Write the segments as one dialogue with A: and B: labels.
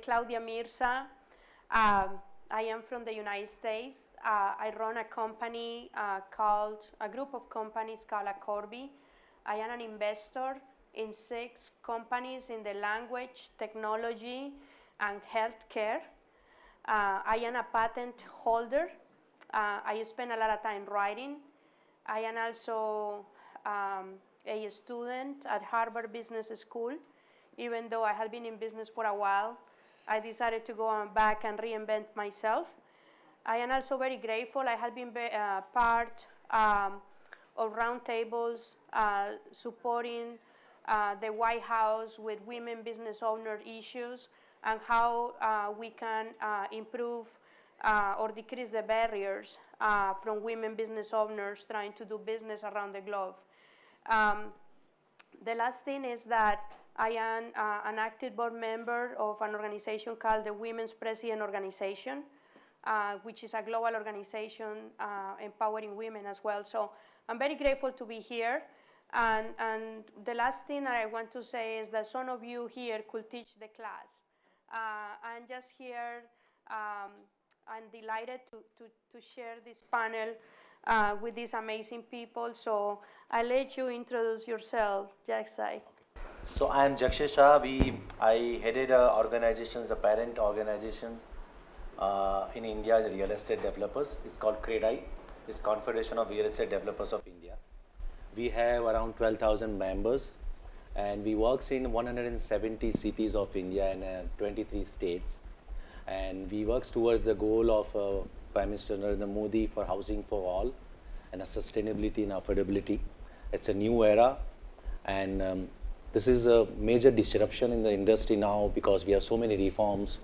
A: Claudia Mirza. I am from the United States. I run a company a group of companies called Accorbi. I am an investor in 6 companies in the language, technology, and healthcare. I am a patent holder. I spend a lot of time writing. I am also a student at Harvard Business School. Even though I have been in business for a while, I decided to go back and reinvent myself. I am also very grateful. I have been part of roundtables supporting the White House with women business owner issues and how we can improve or decrease the barriers from women business owners trying to do business around the globe. The last thing is that I am an active board member of an organization called the Women's President Organization, which is a global organization empowering women as well. So I'm very grateful to be here. And the last thing that I want to say is that some of you here could teach the class. I'm just here. I'm delighted to share this panel with these amazing people. So I'll let you introduce yourself, Jagsai.
B: So I am Jagsai Shah. I headed organizations, a parent organization in India, the real estate developers. It's called CREDAI. It's Confederation of Real Estate Developers of India. We have around 12,000 members, and we work in 170 cities of India and 23 states. And we work towards the goal of Prime Minister Narendra Modi for housing for all and a sustainability and affordability. It's a new era, and this is a major disruption in the industry now because we have so many reforms,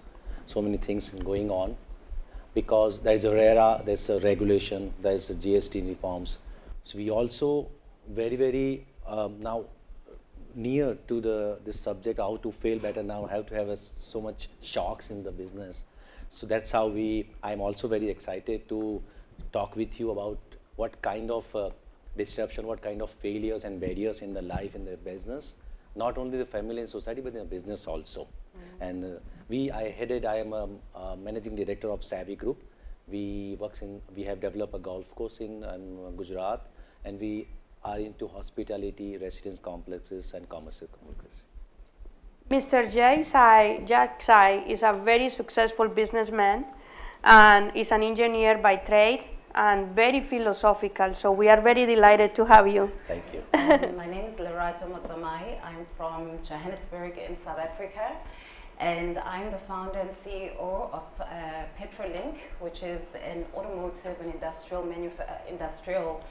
B: so many things going on. Because there is a RERA, there's a regulation, there's a GST reforms. So we also very now near to this subject, how to fail better now, how to have so much shocks in the business. So that's how I'm also very excited to talk with you about what kind of disruption, what kind of failures and barriers in the life, in the business, not only the family and society, but in the business also. And I am a managing director of Savvy Group. We have developed a golf course in Gujarat, and we are into hospitality, residence complexes, and commercial complexes.
A: Mr. Jagsai is a very successful businessman and is an engineer by trade and very philosophical. So we are very delighted to have you.
B: Thank you.
C: My name is Lerato Motsamai. I'm from Johannesburg in South Africa. And I'm the founder and CEO of Petrolink, which is an automotive and industrial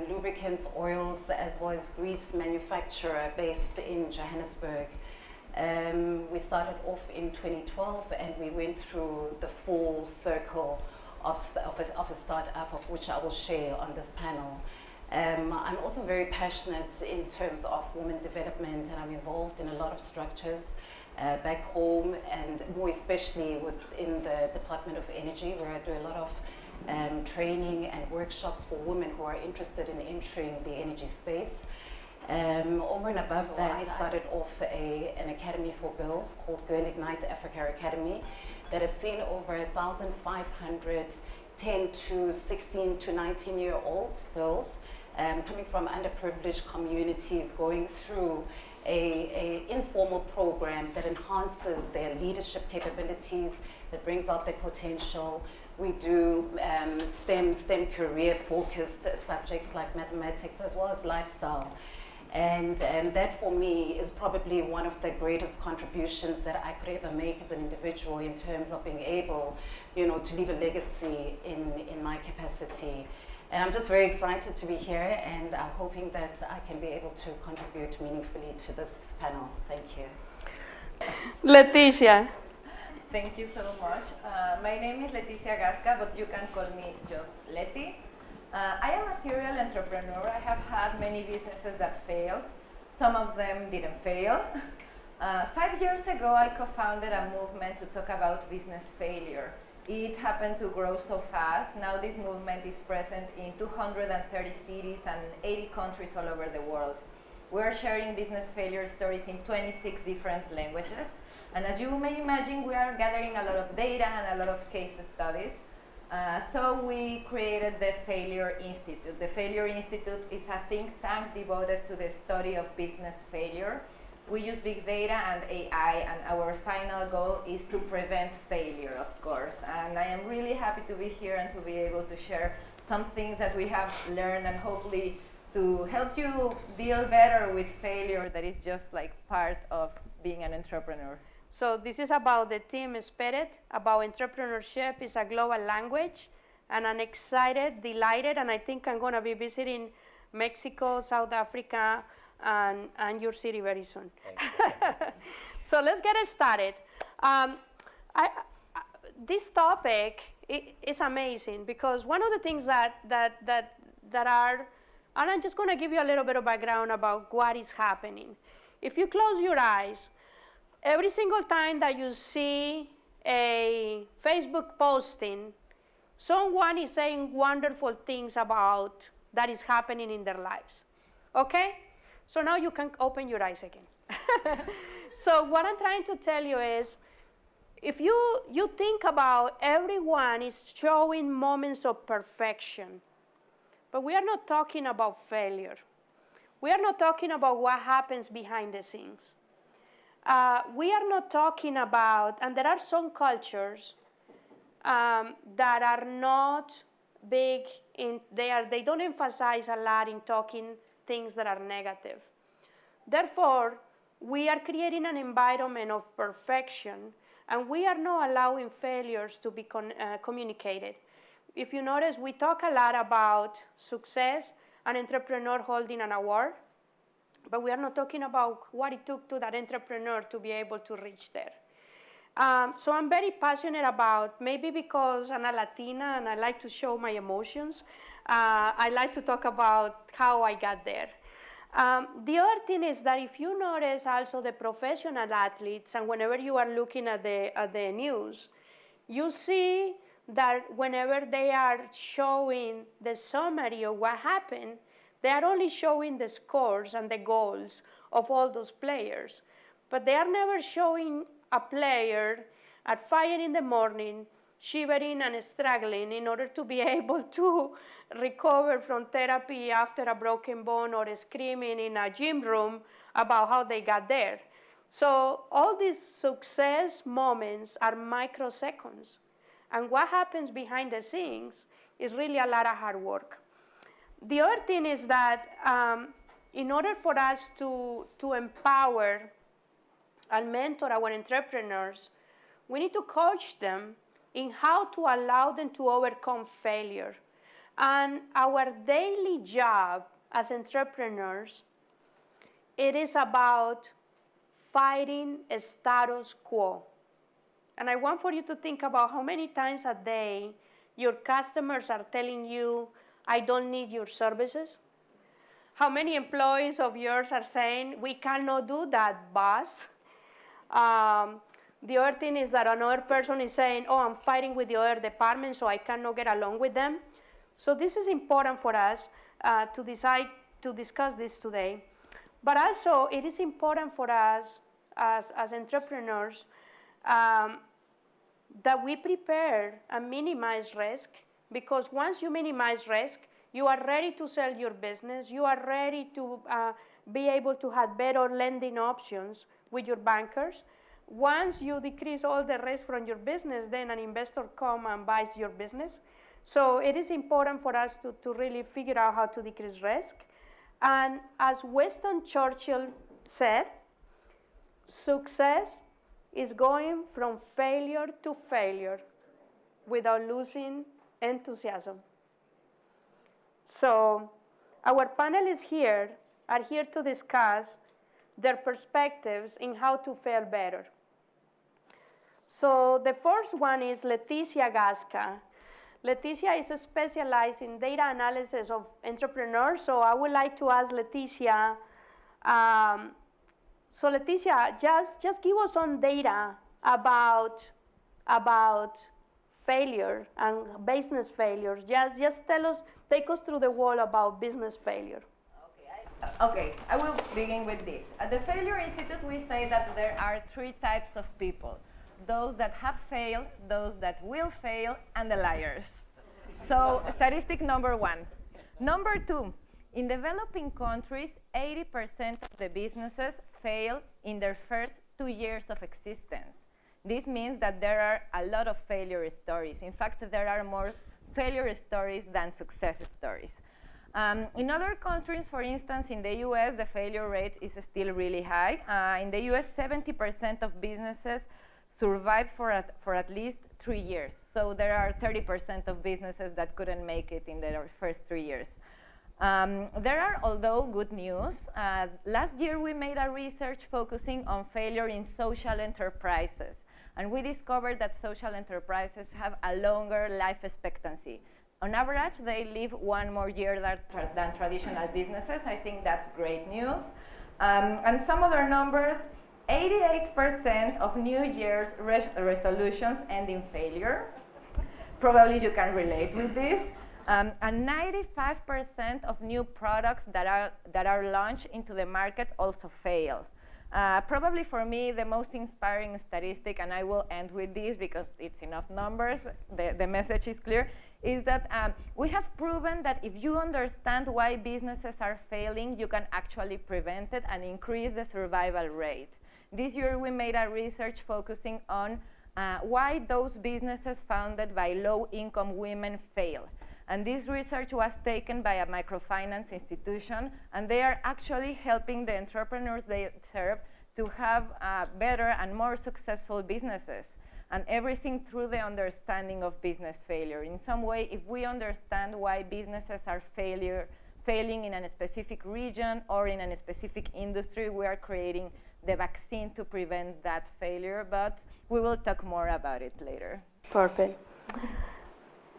C: lubricants, oils, as well as grease manufacturer based in Johannesburg. We started off in 2012, and we went through the full circle of a startup, of which I will share on this panel. I'm also very passionate in terms of women development, and I'm involved in a lot of structures back home, and more especially within the Department of Energy, where I do a lot of training and workshops for women who are interested in entering the energy space. Over and above that, I started off an academy for girls called Girl Ignite Africa Academy that has seen over 1,500 10 to 16 to 19-year-old girls coming from underprivileged communities going through a informal program that enhances their leadership capabilities, that brings out their potential. We do STEM career focused subjects like mathematics as well as lifestyle. And that for me is probably one of the greatest contributions that I could ever make as an individual in terms of being able, to leave a legacy in my capacity. And I'm just very excited to be here, and I'm hoping that I can be able to contribute meaningfully to this panel. Thank you.
A: Leticia.
D: Thank you so much. My name is Leticia Gasca, but you can call me just Leti. I am a serial entrepreneur. I have had many businesses that failed. Some of them didn't fail. 5 years ago, I co-founded a movement to talk about business failure. It happened to grow so fast. Now this movement is present in 230 cities and 80 countries all over the world. We're sharing business failure stories in 26 different languages. And as you may imagine, we are gathering a lot of data and a lot of case studies. So we created the Failure Institute. The Failure Institute is a think tank devoted to the study of business failure. We use big data and AI, and our final goal is to prevent failure, of course. And I am really happy to be here and to be able to share some things that we have learned, and hopefully to help you deal better with failure that is just like part of being an entrepreneur.
A: So this is about the team spirit, about entrepreneurship is a global language, and I'm excited, delighted, and I think I'm going to be visiting Mexico, South Africa, and your city very soon. So let's get it started. This topic is amazing because one of the things that are, and I'm just going to give you a little bit of background about what is happening. If you close your eyes, every single time that you see a Facebook posting, someone is saying wonderful things about that is happening in their lives. Okay? So now you can open your eyes again. So what I'm trying to tell you is, if you think about everyone is showing moments of perfection, but we are not talking about failure. We are not talking about what happens behind the scenes. We are not talking about, and there are some cultures that are not big in, they don't emphasize a lot in talking things that are negative. Therefore, we are creating an environment of perfection, and we are not allowing failures to be communicated. If you notice, we talk a lot about success, an entrepreneur holding an award, but we are not talking about what it took to that entrepreneur to be able to reach there. So I'm very passionate about, maybe because I'm a Latina and I like to show my emotions, I like to talk about how I got there. The other thing is that if you notice also the professional athletes, and whenever you are looking at the news, you see that whenever they are showing the summary of what happened, they are only showing the scores and the goals of all those players. But they are never showing a player at 5 in the morning shivering and struggling in order to be able to recover from therapy after a broken bone, or screaming in a gym room about how they got there. So all these success moments are microseconds. And what happens behind the scenes is really a lot of hard work. The other thing is that in order for us to empower and mentor our entrepreneurs, we need to coach them in how to allow them to overcome failure. And our daily job as entrepreneurs, it is about fighting a status quo. And I want for you to think about how many times a day your customers are telling you, I don't need your services. How many employees of yours are saying, we cannot do that, boss. The other thing is that another person is saying, oh, I'm fighting with the other department, so I cannot get along with them. So this is important for us to decide to discuss this today. But also, it is important for us as entrepreneurs that we prepare and minimize risk, because once you minimize risk, you are ready to sell your business. You are ready to be able to have better lending options with your bankers. Once you decrease all the risk from your business, then an investor comes and buys your business. So it is important for us to really figure out how to decrease risk. And as Winston Churchill said, success is going from failure to failure without losing enthusiasm. So our panelists here are here to discuss their perspectives in how to fail better. So the first one is Leticia Gasca. Leticia is specialized in data analysis of entrepreneurs. So I would like to ask Leticia, so Leticia, just give us some data about failure and business failures. Just tell us, take us through the wall about business failure.
D: Okay, Okay, I will begin with this. At the Failure Institute, we say that there are 3 types of people: those that have failed, those that will fail, and the liars. So, statistic number 1. Number 2, in developing countries, 80% of the businesses fail in their first 2 years of existence. This means that there are a lot of failure stories. In fact, there are more failure stories than success stories. In other countries, for instance, in the US, the failure rate is still really high. In the US, 70% of businesses survive for at least 3 years. So there are 30% of businesses that couldn't make it in their first 3 years. There are, although, good news. Last year, we made a research focusing on failure in social enterprises. And we discovered that social enterprises have a longer life expectancy. On average, they live 1 more year than traditional businesses. I think that's great news. And some other numbers: 88% of New Year's resolutions end in failure. Probably you can relate with this. And 95% of new products that are launched into the market also fail. Probably for me, the most inspiring statistic, and I will end with this because it's enough numbers, the message is clear, is that we have proven that if you understand why businesses are failing, you can actually prevent it and increase the survival rate. This year we made a research focusing on why those businesses founded by low-income women fail. And this research was taken by a microfinance institution, and they are actually helping the entrepreneurs they serve to have better and more successful businesses. And everything through the understanding of business failure. In some way, if we understand why businesses are failing in a specific region or in a specific industry, we are creating the vaccine to prevent that failure, but we will talk more about it later.
A: Perfect.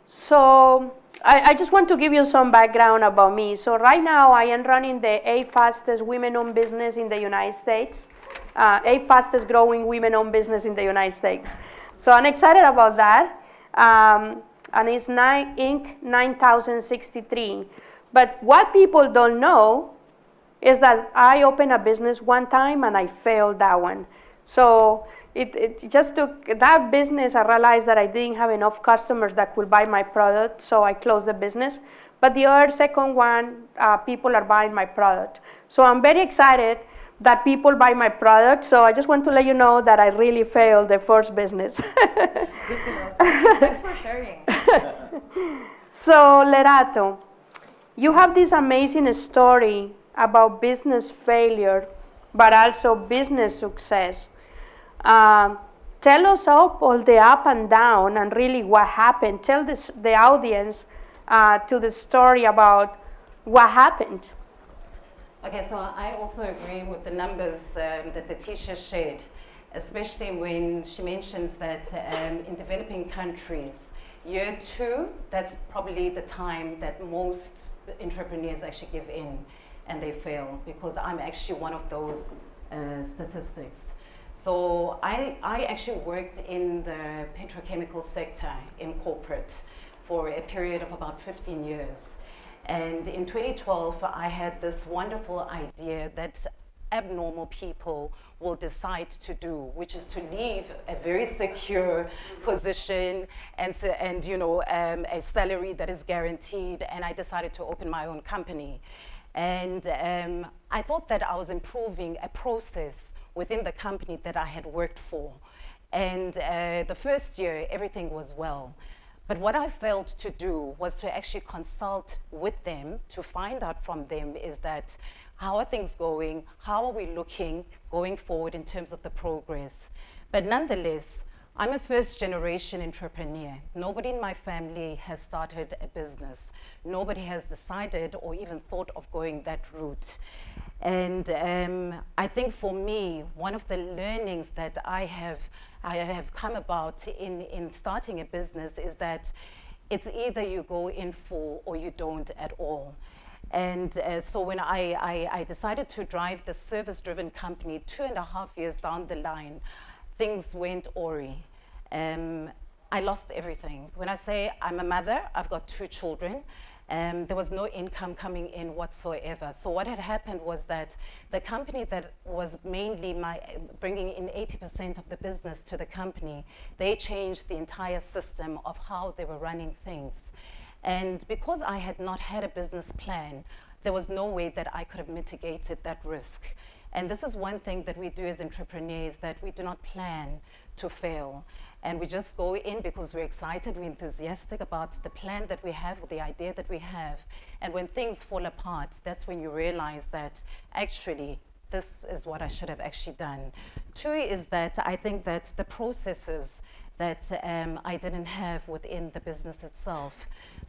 A: So I just want to give you some background about me. So right now I am running the 8th fastest women-owned business in the United States, 8th fastest growing women-owned business in the United States. So I'm excited about that. And it's Inc. 9063. But what people don't know is that I opened a business one time and I failed that one. So it just took that business. I realized that I didn't have enough customers that could buy my product, so I closed the business. But the second one, people are buying my product. So I'm very excited that people buy my product. So I just want to let you know that I really failed the first business.
D: Good to know. Thanks for sharing.
A: So Lerato, you have this amazing story about business failure, but also business success. Tell us all the up and down and really what happened. Tell the audience to the story about what happened.
C: Okay, so I also agree with the numbers that Leticia shared, especially when she mentions that in developing countries, year 2, that's probably the time that most entrepreneurs actually give in and they fail, because I'm actually one of those statistics. So I actually worked in the petrochemical sector in corporate for a period of about 15 years. And in 2012, I had this wonderful idea that abnormal people will decide to do, which is to leave a very secure position and a salary that is guaranteed. And I decided to open my own company. And I thought that I was improving a process within the company that I had worked for. And the first year, everything was well. But what I failed to do was to actually consult with them to find out from them is that, how are things going? How are we looking going forward in terms of the progress? But nonetheless, I'm a first-generation entrepreneur. Nobody in my family has started a business. Nobody has decided or even thought of going that route. And I think for me, one of the learnings that I have come about in starting a business is that it's either you go in full or you don't at all. And so when I decided to drive the service-driven company 2.5 years down the line, things went awry. I lost everything. When I say I'm a mother, I've got 2 children, There was no income coming in whatsoever. So what had happened was that the company that was mainly bringing in 80% of the business to the company, they changed the entire system of how they were running things. And because I had not had a business plan, there was no way that I could have mitigated that risk. And this is one thing that we do as entrepreneurs, that we do not plan to fail. And we just go in because we're excited, we're enthusiastic about the plan that we have, or the idea that we have. And when things fall apart, that's when you realize that actually this is what I should have actually done. Two is that I think that the processes that I didn't have within the business itself.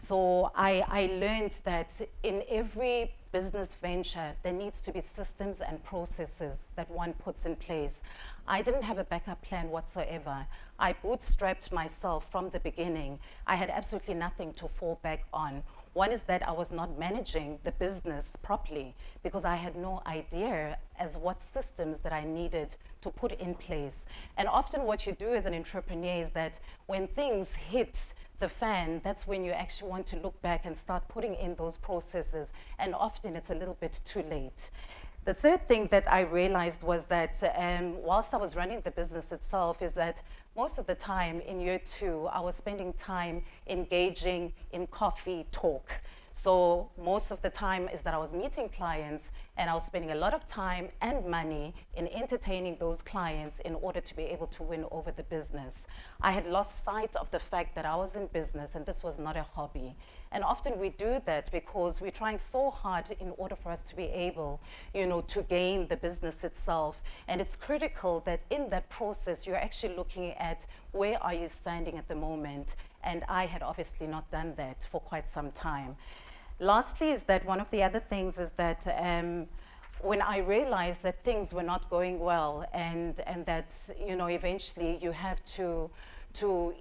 C: So I learned that in every business venture, there needs to be systems and processes that one puts in place. I didn't have a backup plan whatsoever. I bootstrapped myself from the beginning. I had absolutely nothing to fall back on. One is that I was not managing the business properly because I had no idea as what systems that I needed to put in place. And often what you do as an entrepreneur is that when things hit the fan, that's when you actually want to look back and start putting in those processes. And often it's a little bit too late. The third thing that I realized was that whilst I was running the business itself is that most of the time in year 2, I was spending time engaging in coffee talk. So most of the time is that I was meeting clients and I was spending a lot of time and money in entertaining those clients in order to be able to win over the business. I had lost sight of the fact that I was in business and this was not a hobby. And often we do that because we're trying so hard in order for us to be able, to gain the business itself. And it's critical that in that process, you're actually looking at where are you standing at the moment. And I had obviously not done that for quite some time. Lastly is that one of the other things is that when I realized that things were not going well and that, eventually you have to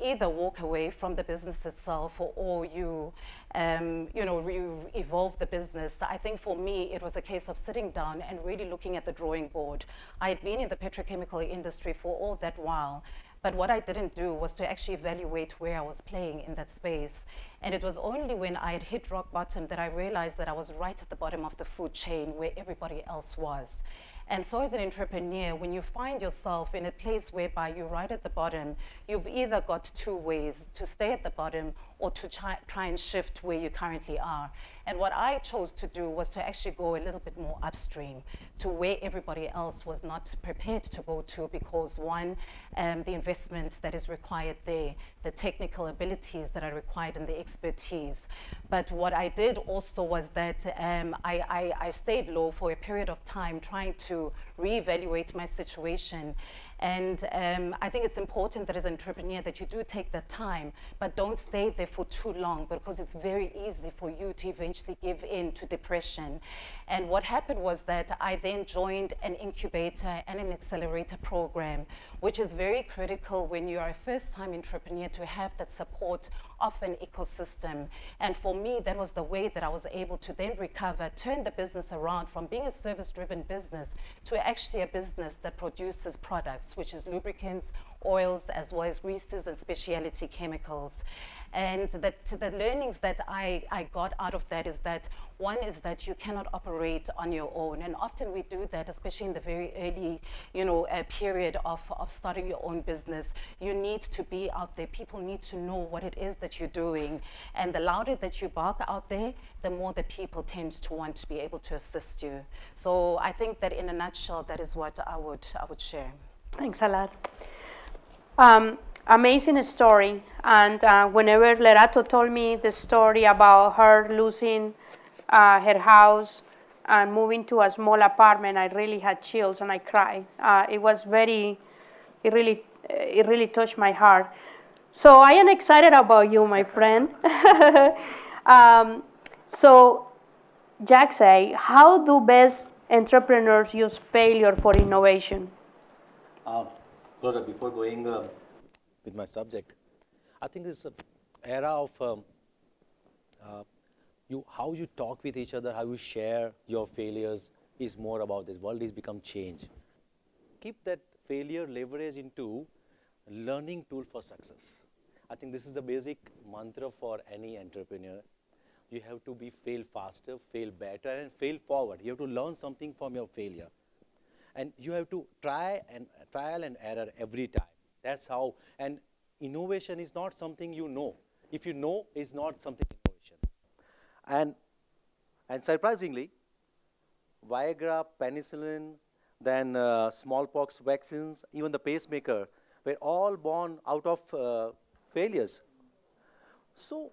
C: either walk away from the business itself or you evolve the business. I think for me, it was a case of sitting down and really looking at the drawing board. I had been in the petrochemical industry for all that while, but what I didn't do was to actually evaluate where I was playing in that space. And it was only when I had hit rock bottom that I realized that I was right at the bottom of the food chain where everybody else was. And so as an entrepreneur, when you find yourself in a place whereby you're right at the bottom, you've either got two ways: to stay at the bottom or to try and shift where you currently are. And what I chose to do was to actually go a little bit more upstream to where everybody else was not prepared to go to, because one, the investment that is required there, the technical abilities that are required, and the expertise. But what I did also was that I stayed low for a period of time trying to reevaluate my situation. And I think it's important that as an entrepreneur that you do take that time, but don't stay there for too long, because it's very easy for you to eventually give in to depression. And what happened was that I then joined an incubator and an accelerator program, which is very critical when you are a first-time entrepreneur to have that support of an ecosystem. And for me, that was the way that I was able to then recover, turn the business around from being a service-driven business to actually a business that produces products, which is lubricants, oils, as well as greases and specialty chemicals. And the learnings that I got out of that is that one is that you cannot operate on your own. And often we do that, especially in the very early, period of starting your own business. You need to be out there. People need to know what it is that you're doing. And the louder that you bark out there, the more the people tend to want to be able to assist you. So I think that in a nutshell, that is what I would share.
A: Thanks a lot. Amazing story. And whenever Lerato told me the story about her losing her house and moving to a small apartment, I really had chills and I cried. It really touched my heart. So I am excited about you, my friend. So, Jaxay, how do best entrepreneurs use failure for innovation?
B: Laura, before going with my subject, I think this era of how you talk with each other, how you share your failures is more about this. World has become change. Keep that failure leverage into learning tool for success. I think this is the basic mantra for any entrepreneur.
E: You have to be fail faster, fail better, and fail forward. You have to learn something from your failure. And you have to trial and error every time. That's how, and innovation is not something you know. If you know, it's not something innovation. And surprisingly, Viagra, penicillin, then smallpox vaccines, even the pacemaker, were all born out of failures. So,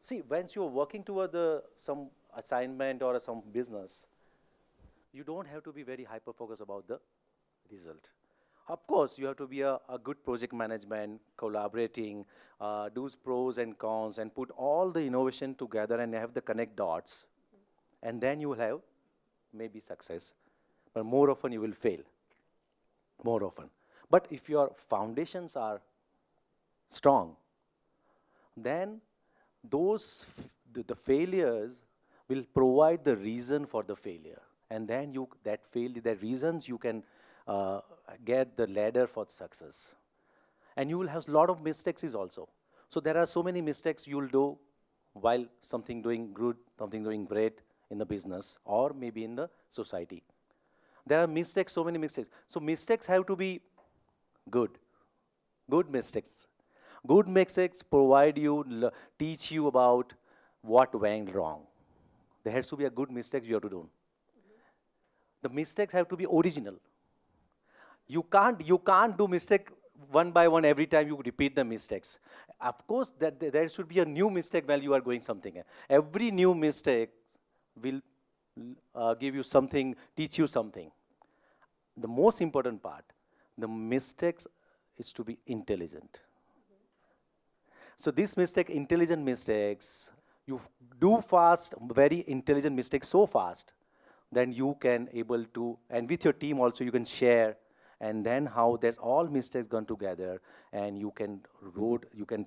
E: see, once you're working toward some assignment or some business, you don't have to be very hyper-focused about the result. Of course, you have to be a good project management, collaborating, do pros and cons, and put all the innovation together and have the connect dots. And then you will have maybe success. But more often you will fail, more often. But if your foundations are strong, then the failures will provide the reason for the failure. And then the reasons you can get the ladder for success. And you will have a lot of mistakes also. So there are so many mistakes you will do while something doing good, something doing great in the business or maybe in the society. There are mistakes, so many mistakes. So mistakes have to be good. Good mistakes. Good mistakes provide you, teach you about what went wrong. There has to be a good mistakes you have to do. The mistakes have to be original. You can't do mistake one by one every time you repeat the mistakes. Of course, there should be a new mistake while you are going something. Every new mistake will give you something, teach you something. The most important part, the mistakes is to be intelligent. So this mistake, intelligent mistakes, you do fast, very intelligent mistakes so fast, then you can able to, and with your team also you can share, and then how there's all mistakes gone together, and you can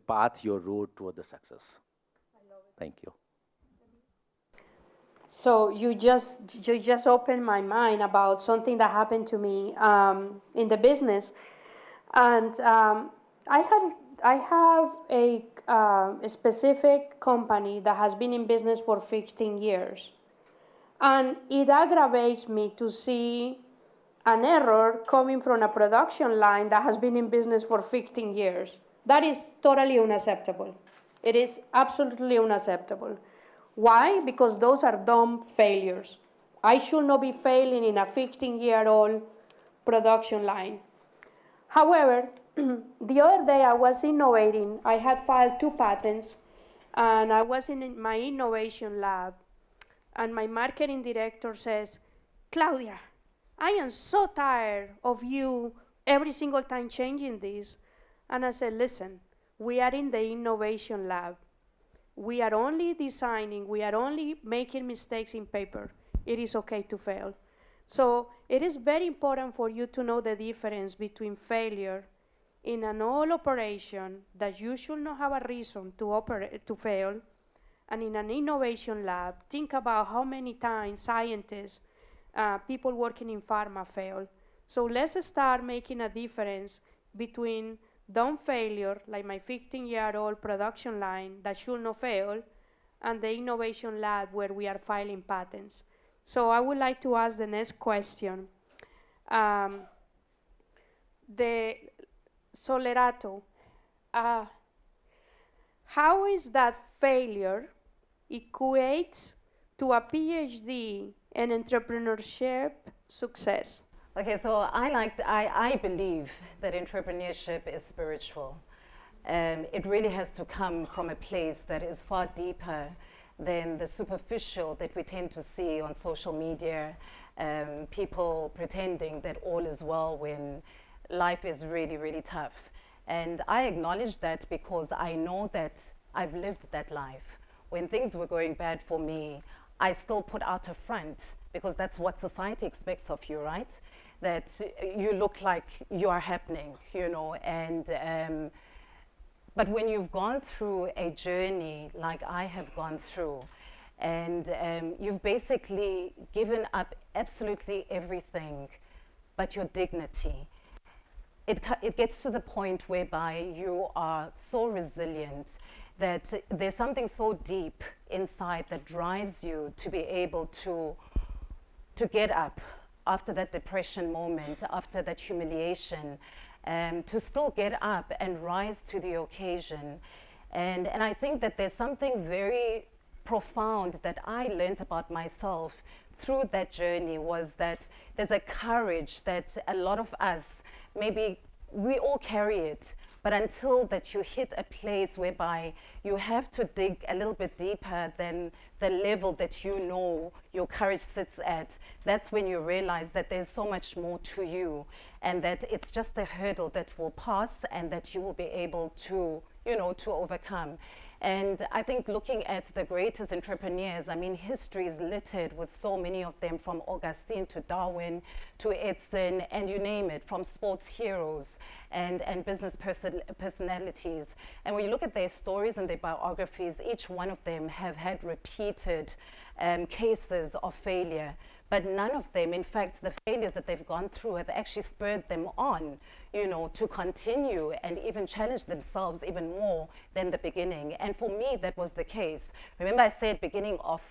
E: path your road toward the success. I love it. Thank you.
A: So you just opened my mind about something that happened to me in the business, and I have a specific company that has been in business for 15 years, and it aggravates me to see an error coming from a production line that has been in business for 15 years. That is totally unacceptable. It is absolutely unacceptable. Why? Because those are dumb failures. I should not be failing in a 15-year-old production line. However, the other day I was innovating. I had filed 2 patents, and I was in my innovation lab, and my marketing director says, "Claudia, I am so tired of you every single time changing this." And I said, "Listen, we are in the innovation lab. We are only designing, we are only making mistakes in paper. It is okay to fail." So it is very important for you to know the difference between failure in an old operation that you should not have a reason to fail, and in an innovation lab, think about how many times scientists, people working in pharma fail. So let's start making a difference between dumb failure, like my 15-year-old production line that should not fail, and the innovation lab where we are filing patents. So I would like to ask the next question. Solerato, how is that failure equates to a PhD and entrepreneurship success?
C: Okay, so I believe that entrepreneurship is spiritual. It really has to come from a place that is far deeper than the superficial that we tend to see on social media, people pretending that all is well when life is really, really tough. And I acknowledge that because I know that I've lived that life. When things were going bad for me, I still put out a front because that's what society expects of you, right? That you look like you are happening, you know, and but when you've gone through a journey like I have gone through, and you've basically given up absolutely everything but your dignity, it gets to the point whereby you are so resilient that there's something so deep inside that drives you to be able to get up after that depression moment, after that humiliation, to still get up and rise to the occasion. And I think that there's something very profound that I learned about myself through that journey, was that there's a courage that a lot of us, maybe we all carry it, but until that you hit a place whereby you have to dig a little bit deeper than the level that you know your courage sits at, that's when you realize that there's so much more to you, and that it's just a hurdle that will pass and that you will be able to, you know, to overcome. And I think looking at the greatest entrepreneurs, I mean, history is littered with so many of them, from Augustine to Darwin to Edison, and you name it, from sports heroes and business personalities. And when you look at their stories and their biographies, each one of them have had repeated cases of failure. But none of them, in fact, the failures that they've gone through have actually spurred them on, you know, to continue and even challenge themselves even more than the beginning. And for me, that was the case. Remember, I said beginning of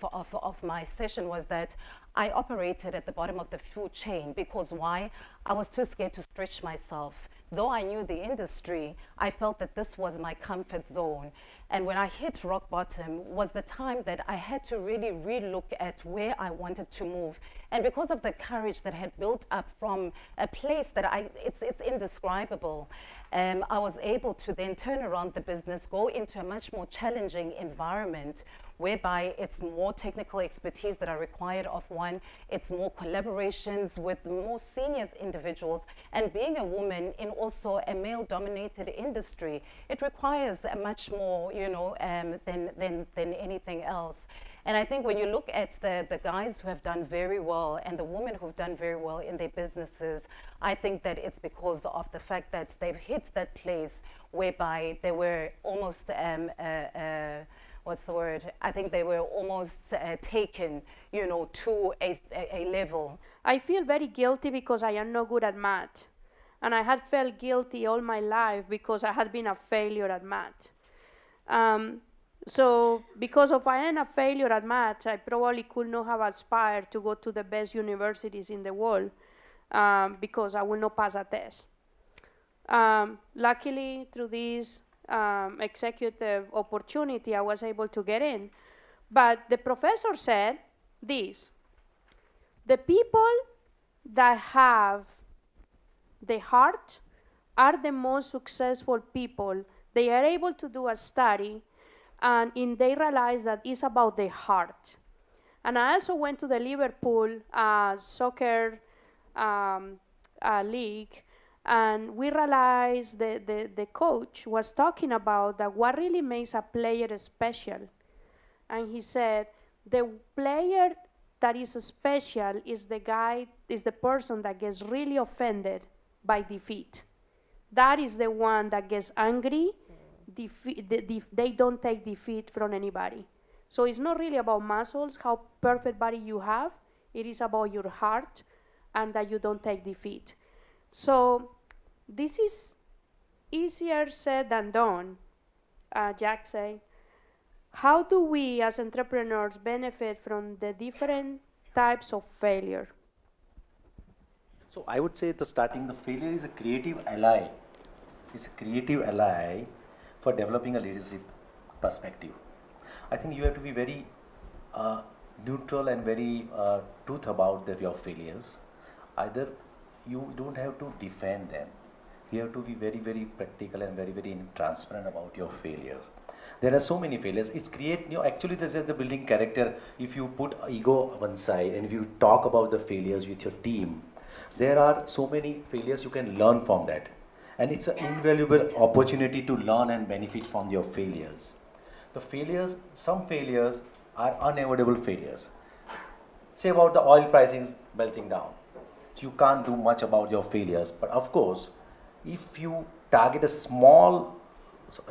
C: my session was that I operated at the bottom of the food chain, because why? I was too scared to stretch myself. Though I knew the industry, I felt that this was my comfort zone. And when I hit rock bottom was the time that I had to really relook at where I wanted to move. And because of the courage that had built up from a place that it's indescribable, I was able to then turn around the business, go into a much more challenging environment, whereby it's more technical expertise that are required of one, it's more collaborations with more senior individuals, and being a woman in also a male-dominated industry, it requires a much more, you know, than anything else. And I think when you look at the guys who have done very well and the women who've done very well in their businesses, I think that it's because of the fact that they've hit that place whereby they were almost what's the word? I think they were almost taken, you know, to a level.
A: I feel very guilty because I am not good at math. And I had felt guilty all my life because I had been a failure at math. So because of I am a failure at math, I probably could not have aspired to go to the best universities in the world because I will not pass a test. Luckily, through this executive opportunity, I was able to get in. But the professor said this: the people that have the heart are the most successful people. They are able to do a study and they realize that it's about the heart. And I also went to the Liverpool soccer league, and we realized the coach was talking about that what really makes a player special. And he said, the player that is special is the person that gets really offended by defeat. That is the one that gets angry. They don't take defeat from anybody. So it's not really about muscles, how perfect body you have. It is about your heart and that you don't take defeat. So this is easier said than done, Jack said. How do we as entrepreneurs benefit from the different types of failure?
B: So I would say the failure is a creative ally. It's a creative ally for developing a leadership perspective. I think you have to be very neutral and very truth about your failures. Either you don't have to defend them. You have to be very, very practical and very, very transparent about your failures. There are so many failures. It's actually this is the building character. If you put ego on one side and if you talk about the failures with your team, there are so many failures you can learn from that. And it's an invaluable opportunity to learn and benefit from your failures. Some failures are unavoidable failures. Say about the oil pricing melting down. You can't do much about your failures, but of course, if you target a small,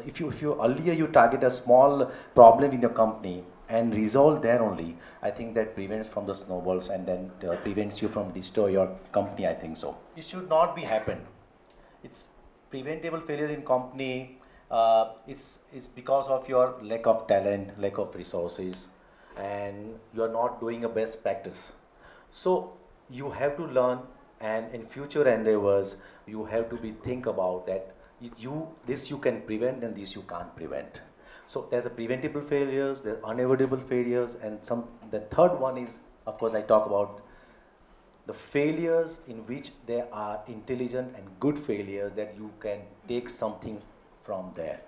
B: if you earlier target a small problem in your company and resolve there only, I think that prevents from the snowballs and then prevents you from destroy your company, I think so. It should not be happen. It's preventable failures in company, is because of your lack of talent, lack of resources, and you are not doing a best practice. So you have to learn, and in future endeavors, you have to be think about that. This you can prevent, and this you can't prevent. So there's a preventable failures, there's unavoidable failures, and the third one is, of course, I talk about the failures in which there are intelligent and good failures that you can take something from there.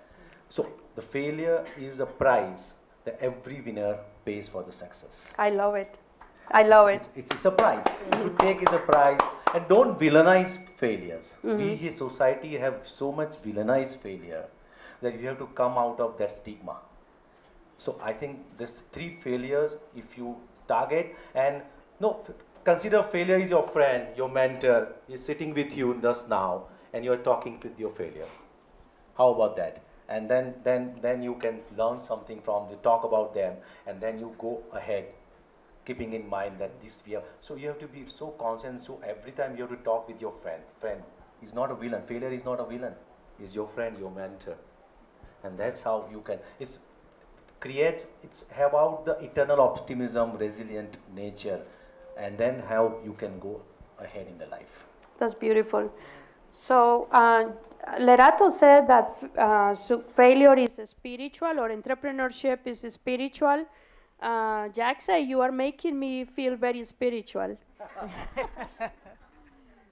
B: So the failure is a prize that every winner pays for the success.
A: I love it. I love it.
B: It's a prize. To take is a prize, and don't villainize failures. We, his society, have so much villainized failure that you have to come out of that stigma. So I think this 3 failures, if you target, and consider failure is your friend, your mentor, is sitting with you just now, and you are talking with your failure. How about that? And then you can learn something from the talk about them, and then you go ahead, keeping in mind that this we have. So you have to be so conscious. So every time you have to talk with your friend. Friend is not a villain. Failure is not a villain. Is your friend, your mentor, and that's how you can. It's about the eternal optimism, resilient nature, and then how you can go ahead in the life.
A: That's beautiful. So Lerato said that failure is spiritual, or entrepreneurship is spiritual. Jack said, you are making me feel very spiritual.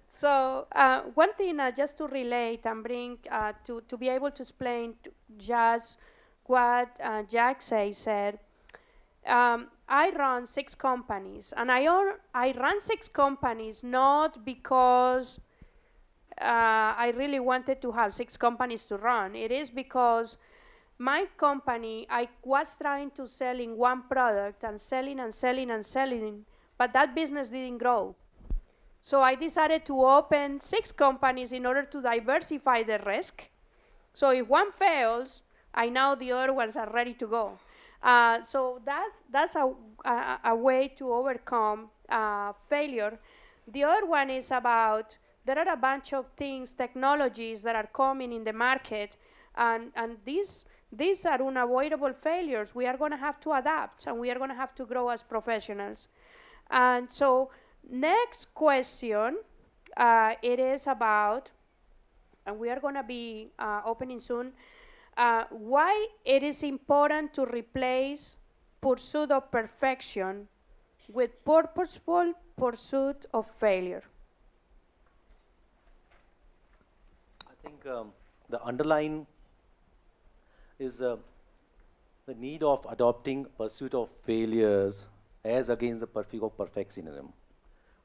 A: So one thing just to relate and bring to be able to explain just what Jack said, I run 6 companies, and I run 6 companies not because I really wanted to have 6 companies to run. It is because my company, I was trying to sell in one product and selling and selling and selling, but that business didn't grow. So I decided to open 6 companies in order to diversify the risk. So if one fails, I know the other ones are ready to go. So that's a way to overcome failure. The other one is about, there are a bunch of things, technologies that are coming in the market, and these are unavoidable failures. We are going to have to adapt, and we are going to have to grow as professionals. And so next question, it is about, and we are going to be opening soon, why it is important to replace pursuit of perfection with purposeful pursuit of failure.
B: I think the underlying is the need of adopting pursuit of failures as against the pursuit of perfectionism.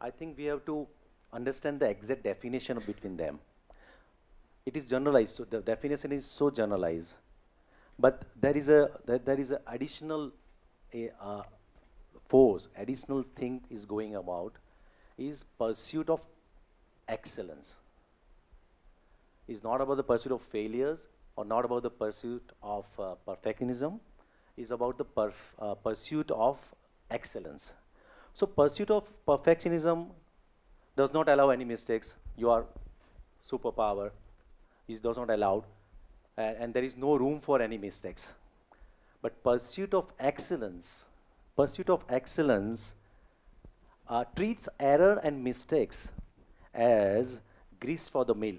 B: I think we have to understand the exact definition between them. It is generalized, so the definition is so generalized, but there is a additional force, additional thing is going about, is pursuit of excellence. It's not about the pursuit of failures, or not about the pursuit of perfectionism. It's about the pursuit of excellence. So pursuit of perfectionism does not allow any mistakes. You are superpower. It does not allow, and there is no room for any mistakes. But pursuit of excellence treats error and mistakes as grease for the mill.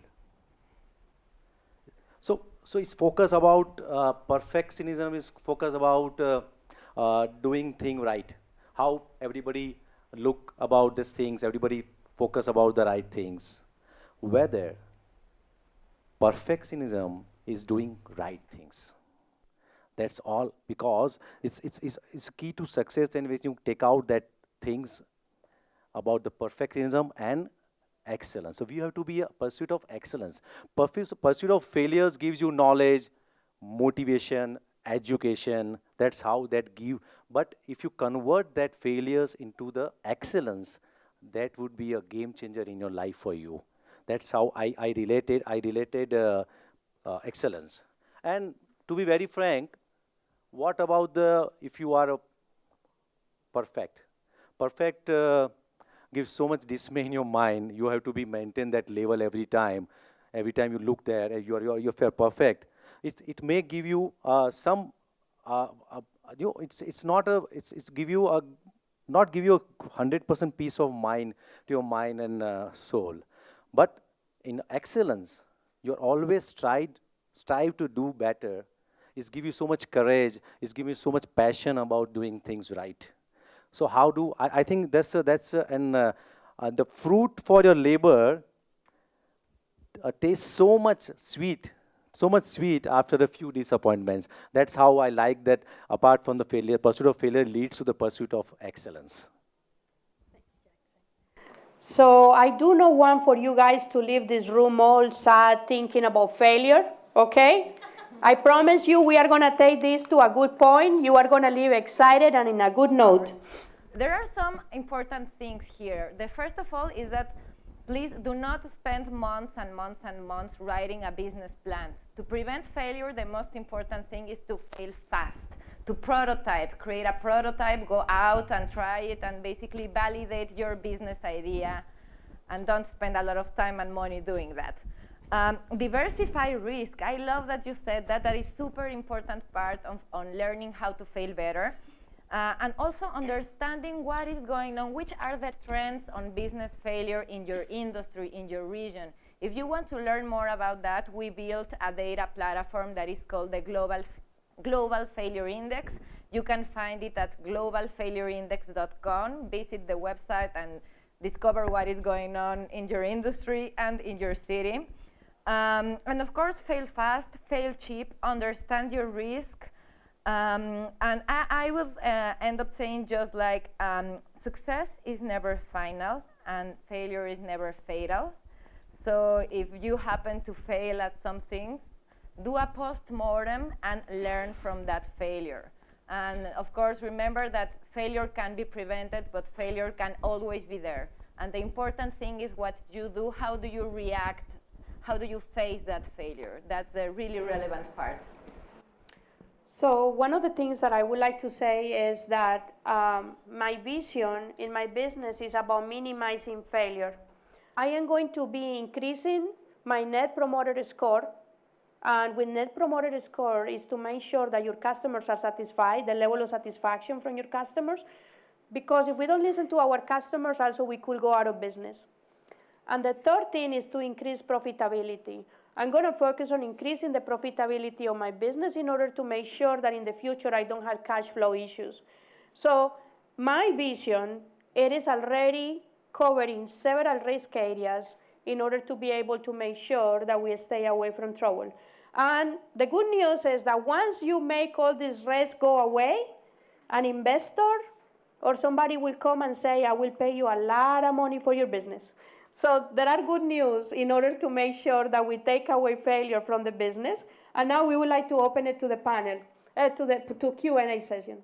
B: So it's focus about perfectionism is focus about doing thing right. How everybody look about these things, everybody focus about the right things. Whether perfectionism is doing right things. That's all, because it's key to success, and when you take out that things about the perfectionism and excellence. So we have to be a pursuit of excellence. Pursuit of failures gives you knowledge, motivation, education. That's how that give. But if you convert that failures into the excellence, that would be a game changer in your life for you. That's how I related excellence. And to be very frank, what about if you are a perfect? Perfect gives so much dismay in your mind. You have to be maintain that level every time. Every time you look there, you're perfect.
E: it may give you some, it's give you a, not give you a 100% peace of mind to your mind and soul. But in excellence, you're always strive to do better. It's give you so much courage. It's give you so much passion about doing things right. So how do, I think the fruit for your labor tastes so much sweet after a few disappointments. That's how I like that apart from the failure, pursuit of failure leads to the pursuit of excellence.
A: So I do not want for you guys to leave this room all sad thinking about failure, okay? I promise you we are going to take this to a good point. You are going to leave excited and in a good note.
D: There are some important things here. The first of all is that please do not spend months and months and months writing a business plan. To prevent failure, the most important thing is to fail fast, to prototype, create a prototype, go out and try it, and basically validate your business idea, and don't spend a lot of time and money doing that. Diversify risk. I love that you said that. That is super important part on learning how to fail better. And also understanding what is going on, which are the trends on business failure in your industry, in your region. If you want to learn more about that, we built a data platform that is called the Global Failure Index. You can find it at globalfailureindex.com. Visit the website and discover what is going on in your industry and in your city. And of course, fail fast, fail cheap, understand your risk. And I will end up saying just like success is never final and failure is never fatal. So if you happen to fail at something, do a post-mortem and learn from that failure. And of course, remember that failure can be prevented, but failure can always be there. And the important thing is what you do, how do you react, how do you face that failure? That's the really relevant part.
A: So one of the things that I would like to say is that my vision in my business is about minimizing failure. I am going to be increasing my Net Promoter Score. And with Net Promoter Score is to make sure that your customers are satisfied, the level of satisfaction from your customers. Because if we don't listen to our customers, also we could go out of business. And the third thing is to increase profitability. I'm going to focus on increasing the profitability of my business in order to make sure that in the future I don't have cash flow issues. So my vision, it is already covering several risk areas in order to be able to make sure that we stay away from trouble. And the good news is that once you make all these risks go away, an investor or somebody will come and say, I will pay you a lot of money for your business. So there are good news in order to make sure that we take away failure from the business. And now we would like to open it to the panel, to Q&A session.